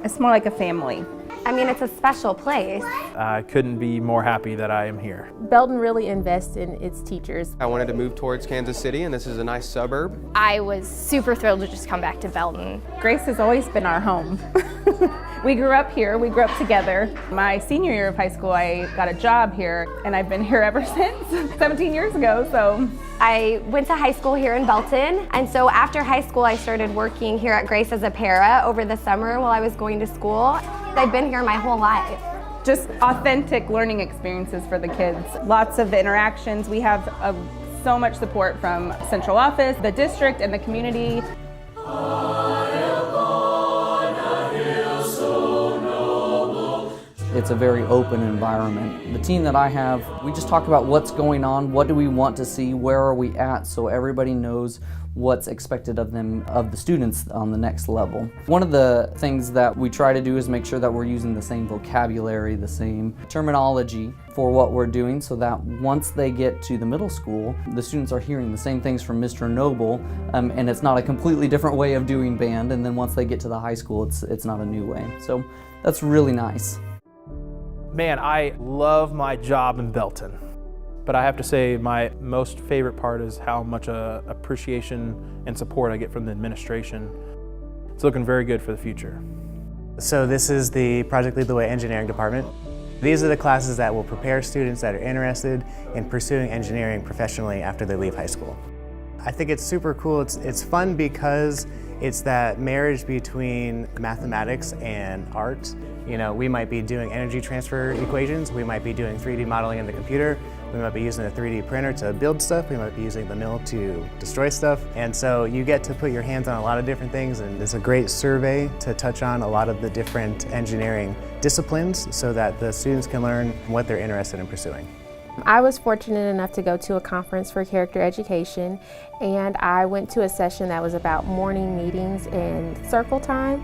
It's more like a family. I mean, it's a special place. I couldn't be more happy that I am here. Belton really invests in its teachers. I wanted to move towards Kansas City, and this is a nice suburb. I was super thrilled to just come back to Belton. Grace has always been our home. We grew up here, we grew up together. My senior year of high school, I got a job here, and I've been here ever since, 17 years ago, so. I went to high school here in Belton, and so after high school I started working here at Grace as a para over the summer while I was going to school. I've been here my whole life. Just authentic learning experiences for the kids. Lots of interactions. We have so much support from central office, the district, and the community. It's a very open environment. The team that I have, we just talk about what's going on, what do we want to see, where are we at, so everybody knows what's expected of them, of the students on the next level. One of the things that we try to do is make sure that we're using the same vocabulary, the same terminology for what we're doing, so that once they get to the middle school, the students are hearing the same things from Mr. Noble, and it's not a completely different way of doing band, and then once they get to the high school, it's not a new way. So that's really nice. Man, I love my job in Belton, but I have to say my most favorite part is how much appreciation and support I get from the administration. It's looking very good for the future. So this is the Project Lead the Way engineering department. These are the classes that will prepare students that are interested in pursuing engineering professionally after they leave high school. I think it's super cool. It's fun because it's that marriage between mathematics and art. You know, we might be doing energy transfer equations, we might be doing 3D modeling in the computer, we might be using a 3D printer to build stuff, we might be using the mill to destroy stuff. And so you get to put your hands on a lot of different things, and it's a great survey to touch on a lot of the different engineering disciplines so that the students can learn what they're interested in pursuing. I was fortunate enough to go to a conference for character education, and I went to a session that was about morning meetings and circle time.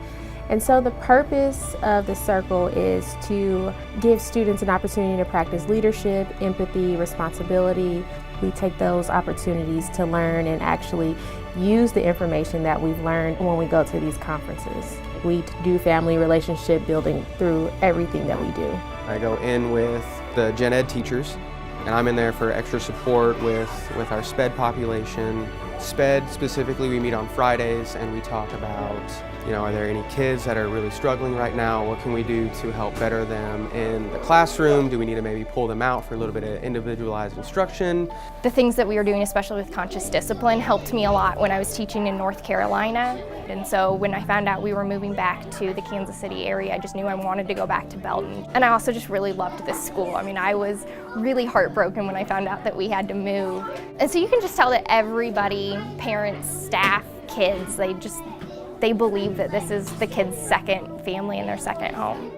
And so the purpose of the circle is to give students an opportunity to practice leadership, empathy, responsibility. We take those opportunities to learn and actually use the information that we've learned when we go to these conferences. We do family relationship building through everything that we do. I go in with the gen ed teachers, and I'm in there for extra support with our SPED population. SPED specifically, we meet on Fridays and we talk about, you know, are there any kids that are really struggling right now? What can we do to help better them in the classroom? Do we need to maybe pull them out for a little bit of individualized instruction? The things that we were doing, especially with conscious discipline, helped me a lot when I was teaching in North Carolina. And so when I found out we were moving back to the Kansas City area, I just knew I wanted to go back to Belton. And I also just really loved this school. I mean, I was really heartbroken when I found out that we had to move. And so you can just tell that everybody, parents, staff, kids, they believe that this is the kids' second family and their second home.